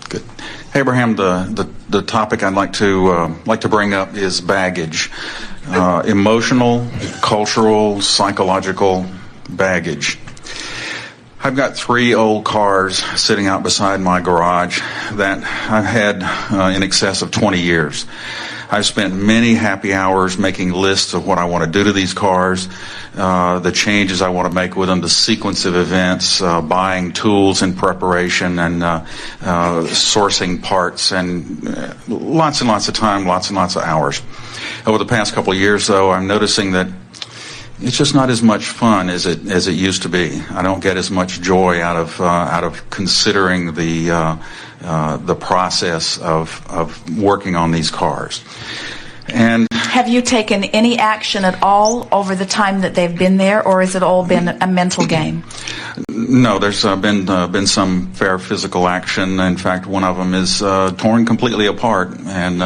Good. Abraham, the topic I'd like to bring up is baggage, emotional, cultural, psychological baggage. I've got 3 old cars sitting out beside my garage that I've had in excess of 20 years. I've spent many happy hours making lists of what I want to do to these cars, the changes I want to make with them, the sequence of events, buying tools in preparation, and sourcing parts, and lots of time, lots and lots of hours. Over the past couple of years, though, I'm noticing that it's just not as much fun as it used to be. I don't get as much joy out of considering the process of working on these cars. And have you taken any action at all over the time that they've been there, or has it all been a mental game? No, there's been some fair physical action. In fact, one of them is torn completely apart and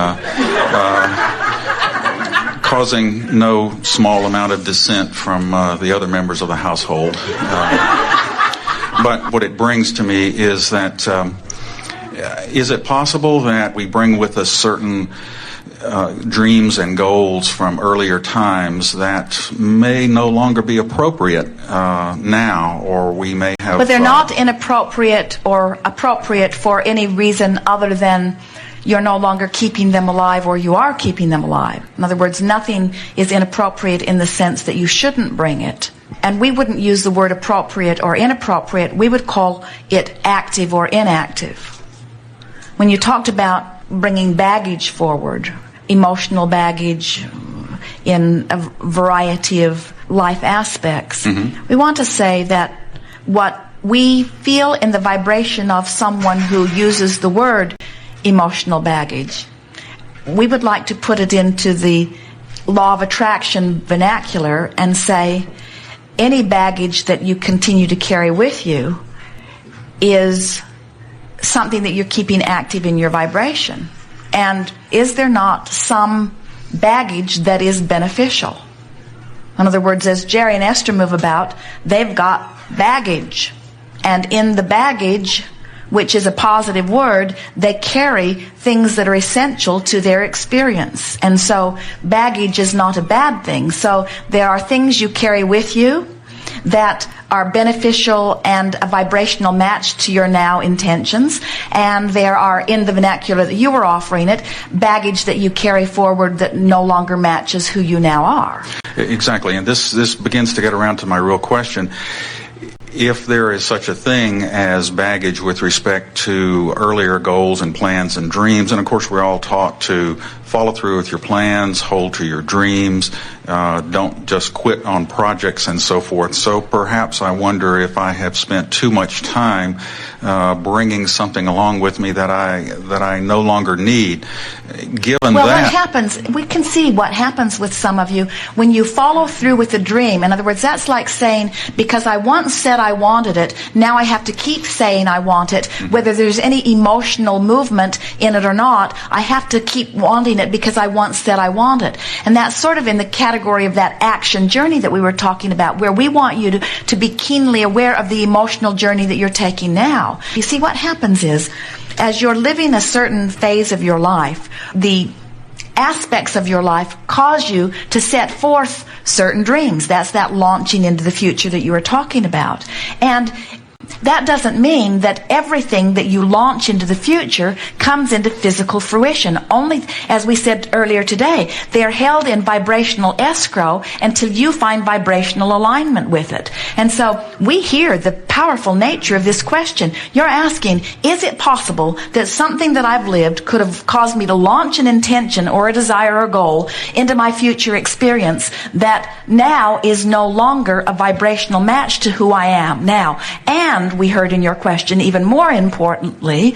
causing no small amount of dissent from the other members of the household. But what it brings to me is that is it possible that we bring with us certain dreams and goals from earlier times that may no longer be appropriate now, or we may have... But they're not inappropriate or appropriate for any reason other than you're no longer keeping them alive, or you are keeping them alive. In other words, nothing is inappropriate in the sense that you shouldn't bring it. And we wouldn't use the word appropriate or inappropriate. We would call it active or inactive. When you talked about bringing baggage forward, emotional baggage in a variety of life aspects, we want to say that what we feel in the vibration of someone who uses the word emotional baggage, we would like to put it into the law of attraction vernacular and say any baggage that you continue to carry with you is something that you're keeping active in your vibration. And is there not some baggage that is beneficial? In other words, as Jerry and Esther move about, they've got baggage. And in the baggage, which is a positive word, they carry things that are essential to their experience. And so baggage is not a bad thing. So there are things you carry with you that are beneficial and a vibrational match to your now intentions, and there are, in the vernacular that you were offering it, baggage that you carry forward that no longer matches who you now are. Exactly, and this begins to get around to my real question. If there is such a thing as baggage with respect to earlier goals and plans and dreams, and of course we're all taught to follow through with your plans, hold to your dreams, don't just quit on projects and so forth. So perhaps I wonder if I have spent too much time bringing something along with me that I no longer need. Given well, that, what happens, we can see what happens with some of you when you follow through with a dream. In other words, that's like saying, because I once said I wanted it, now I have to keep saying I want it. Whether there's any emotional movement in it or not, I have to keep wanting it because I once said I want it. And that's sort of in the category of that action journey that we were talking about, where we want you to be keenly aware of the emotional journey that you're taking now. You see, what happens is, as you're living a certain phase of your life, the aspects of your life cause you to set forth certain dreams. That's that launching into the future that you were talking about. And that doesn't mean that everything that you launch into the future comes into physical fruition. Only, as we said earlier today, they're held in vibrational escrow until you find vibrational alignment with it. And so we hear the powerful nature of this question. You're asking, is it possible that something that I've lived could have caused me to launch an intention or a desire or goal into my future experience that now is no longer a vibrational match to who I am now? And we heard in your question, even more importantly,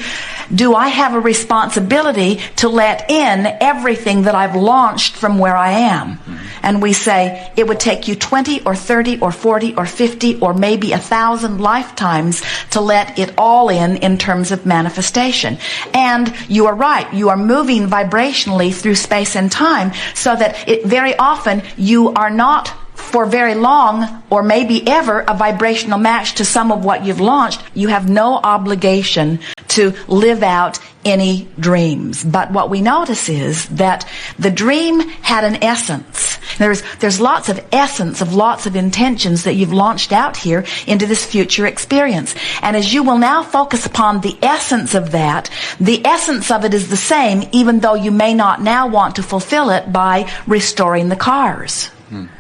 do I have a responsibility to let in everything that I've launched from where I am? And we say it would take you 20 or 30 or 40 or 50 or maybe 1,000 lifetimes to let it all in terms of manifestation. And you are right, you are moving vibrationally through space and time, so that very often you are not for very long or maybe ever a vibrational match to some of what you've launched, you have no obligation to live out any dreams. But what we notice is that the dream had an essence. There's lots of essence of lots of intentions that you've launched out here into this future experience. And as you will now focus upon the essence of that, the essence of it is the same, even though you may not now want to fulfill it by restoring the cars.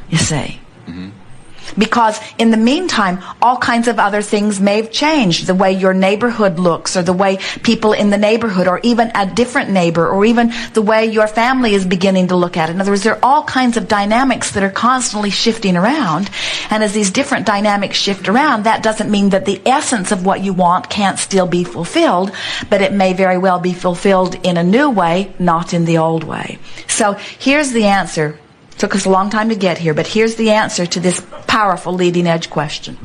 You see. Because in the meantime, all kinds of other things may have changed. The way your neighborhood looks, or the way people in the neighborhood, or even a different neighbor, or even the way your family is beginning to look at it. In other words, there are all kinds of dynamics that are constantly shifting around. And as these different dynamics shift around, that doesn't mean that the essence of what you want can't still be fulfilled, but it may very well be fulfilled in a new way, not in the old way. So here's the answer. Took us a long time to get here, but here's the answer to this powerful leading edge question.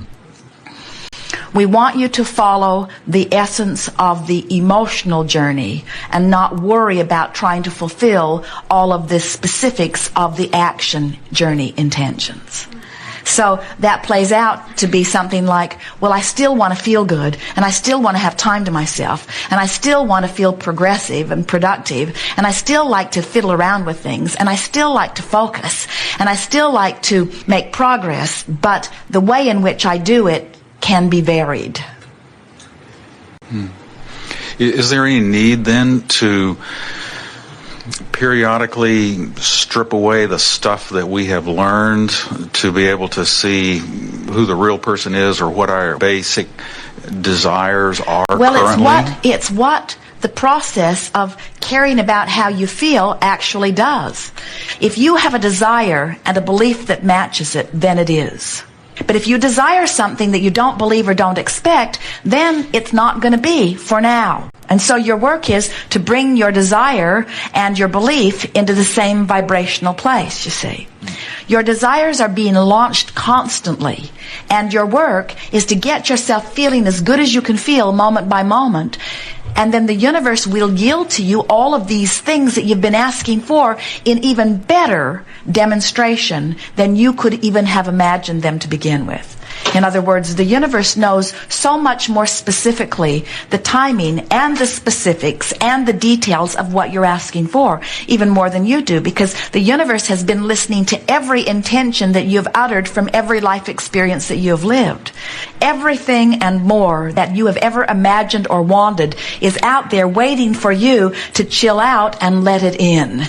We want you to follow the essence of the emotional journey and not worry about trying to fulfill all of the specifics of the action journey intentions. So that plays out to be something like, well, I still want to feel good, and I still want to have time to myself, and I still want to feel progressive and productive, and I still like to fiddle around with things, and I still like to focus, and I still like to make progress, but the way in which I do it can be varied. Is there any need then to periodically strip away the stuff that we have learned to be able to see who the real person is, or what our basic desires are currently? It's what the process of caring about how you feel actually does. If you have a desire and a belief that matches it, then it is. But if you desire something that you don't believe or don't expect, then it's not going to be for now. And so your work is to bring your desire and your belief into the same vibrational place, you see. Your desires are being launched constantly, and your work is to get yourself feeling as good as you can feel moment by moment. And then the universe will yield to you all of these things that you've been asking for in even better demonstration than you could even have imagined them to begin with. In other words, the universe knows so much more specifically the timing and the specifics and the details of what you're asking for, even more than you do, because the universe has been listening to every intention that you've uttered from every life experience that you have lived. Everything and more that you have ever imagined or wanted is out there waiting for you to chill out and let it in.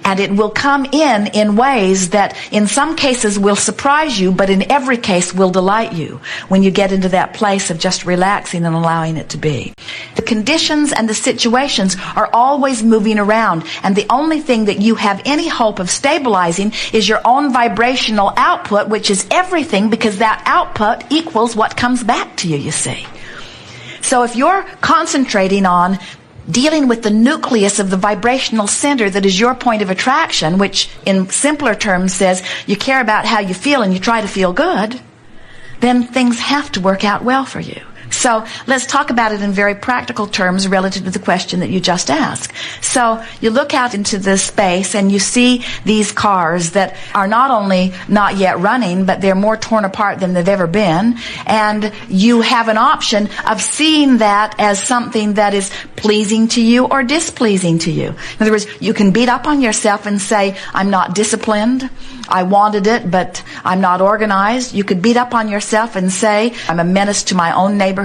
And it will come in ways that in some cases will surprise you, but in every case will delight you when you get into that place of just relaxing and allowing it to be. The conditions and the situations are always moving around, and the only thing that you have any hope of stabilizing is your own vibrational output, which is everything, because that output equals what comes back to you, you see. So if you're concentrating on dealing with the nucleus of the vibrational center that is your point of attraction, which in simpler terms says you care about how you feel and you try to feel good, then things have to work out well for you. So let's talk about it in very practical terms relative to the question that you just asked. So you look out into this space and you see these cars that are not only not yet running, but they're more torn apart than they've ever been. And you have an option of seeing that as something that is pleasing to you or displeasing to you. In other words, you can beat up on yourself and say, I'm not disciplined. I wanted it, but I'm not organized. You could beat up on yourself and say, I'm a menace to my own neighborhood.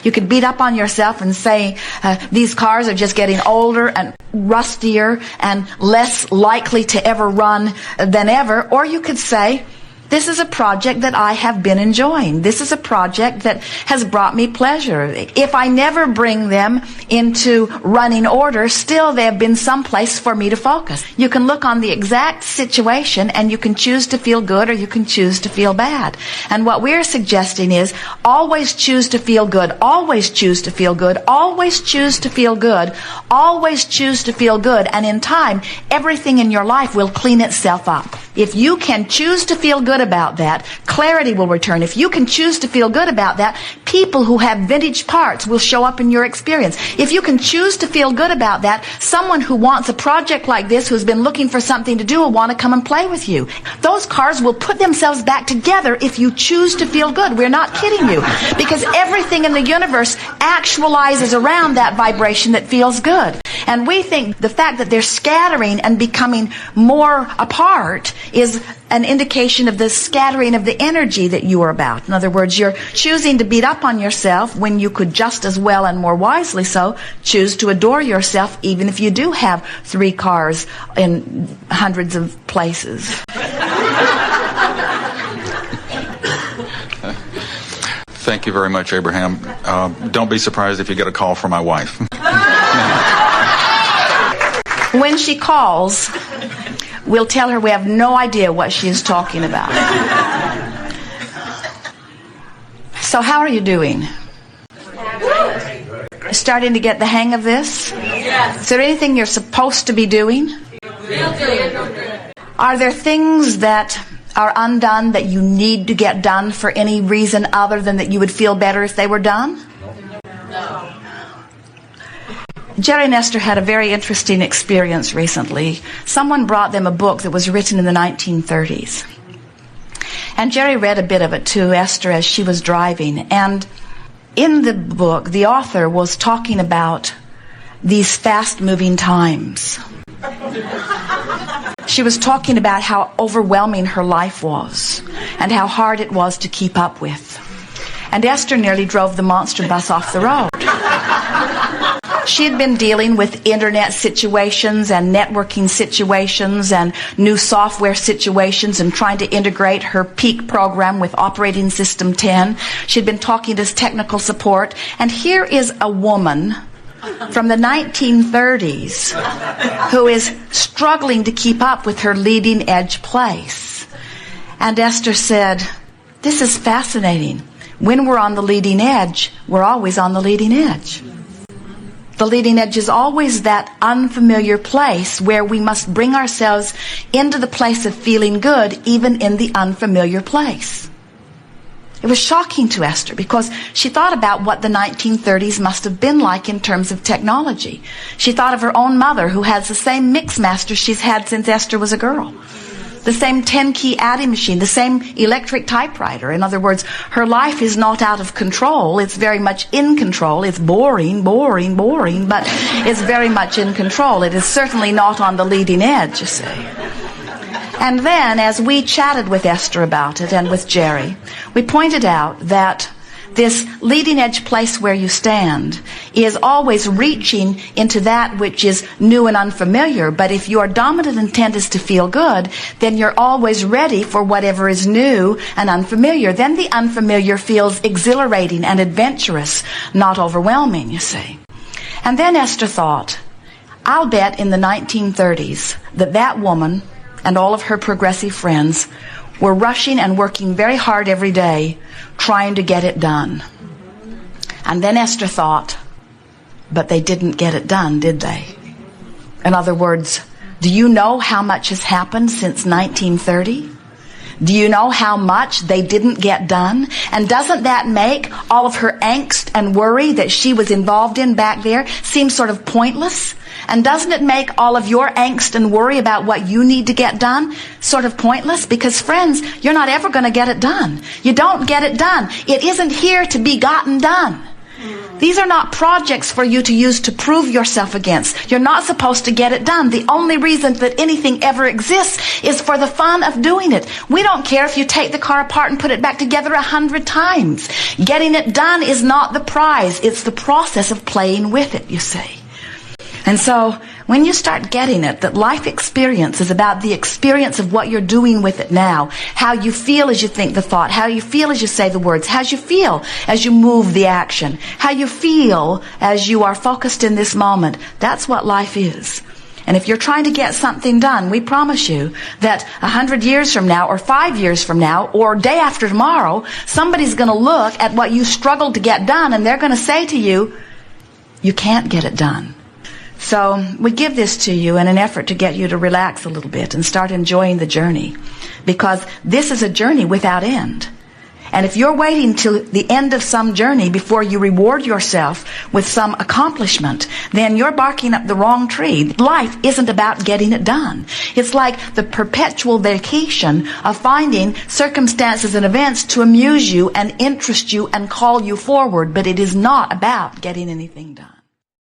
You could beat up on yourself and say, these cars are just getting older and rustier and less likely to ever run than ever. Or you could say, this is a project that I have been enjoying. This is a project that has brought me pleasure. If I never bring them into running order, still they have been someplace for me to focus. You can look on the exact situation and you can choose to feel good or you can choose to feel bad. And what we're suggesting is always choose to feel good, always choose to feel good, always choose to feel good, always choose to feel good. And in time, everything in your life will clean itself up. If you can choose to feel good about that, clarity will return. If you can choose to feel good about that, people who have vintage parts will show up in your experience. If you can choose to feel good about that, someone who wants a project like this, who's been looking for something to do, will want to come and play with you. Those cars will put themselves back together if you choose to feel good. We're not kidding you. Because everything in the universe actualizes around that vibration that feels good. And we think the fact that they're scattering and becoming more apart is an indication of the scattering of the energy that you are about. In other words, you're choosing to beat up on yourself when you could just as well and more wisely so choose to adore yourself, even if you do have 3 cars in hundreds of places. Thank you very much, Abraham. Don't be surprised if you get a call from my wife. When she calls, we'll tell her we have no idea what she is talking about. So how are you doing? Starting to get the hang of this? Is there anything you're supposed to be doing? Are there things that are undone that you need to get done for any reason other than that you would feel better if they were done? No. Jerry and Esther had a very interesting experience recently. Someone brought them a book that was written in the 1930s. And Jerry read a bit of it to Esther as she was driving. And in the book, the author was talking about these fast-moving times. She was talking about how overwhelming her life was and how hard it was to keep up with. And Esther nearly drove the monster bus off the road. She had been dealing with internet situations and networking situations and new software situations and trying to integrate her peak program with operating system 10. She'd been talking to technical support. And here is a woman from the 1930s who is struggling to keep up with her leading edge place. And Esther said, "This is fascinating. When we're on the leading edge, we're always on the leading edge. The leading edge is always that unfamiliar place where we must bring ourselves into the place of feeling good, even in the unfamiliar place." It was shocking to Esther because she thought about what the 1930s must have been like in terms of technology. She thought of her own mother, who has the same mixmaster she's had since Esther was a girl. The same 10-key adding machine, the same electric typewriter. In other words, her life is not out of control. It's very much in control. It's boring, but it's very much in control. It is certainly not on the leading edge, you see. And then, as we chatted with Esther about it and with Jerry, we pointed out that this leading edge place where you stand is always reaching into that which is new and unfamiliar. But if your dominant intent is to feel good, then you're always ready for whatever is new and unfamiliar. Then the unfamiliar feels exhilarating and adventurous, not overwhelming, you see. And then Esther thought, I'll bet in the 1930s that woman and all of her progressive friends were rushing and working very hard every day trying to get it done. And then Esther thought, but they didn't get it done, did they? In other words, do you know how much has happened since 1930? Do you know how much they didn't get done? And doesn't that make all of her angst and worry that she was involved in back there seem sort of pointless? And doesn't it make all of your angst and worry about what you need to get done sort of pointless? Because, friends, you're not ever going to get it done. You don't get it done. It isn't here to be gotten done. These are not projects for you to use to prove yourself against. You're not supposed to get it done. The only reason that anything ever exists is for the fun of doing it. We don't care if you take the car apart and put it back together 100 times. Getting it done is not the prize. It's the process of playing with it, you see. And so, when you start getting it, that life experience is about the experience of what you're doing with it now, how you feel as you think the thought, how you feel as you say the words, how you feel as you move the action, how you feel as you are focused in this moment. That's what life is. And if you're trying to get something done, we promise you that 100 years from now, or 5 years from now, or day after tomorrow, somebody's going to look at what you struggled to get done, and they're going to say to you, you can't get it done. So we give this to you in an effort to get you to relax a little bit and start enjoying the journey, because this is a journey without end. And if you're waiting till the end of some journey before you reward yourself with some accomplishment, then you're barking up the wrong tree. Life isn't about getting it done. It's like the perpetual vacation of finding circumstances and events to amuse you and interest you and call you forward, but it is not about getting anything done.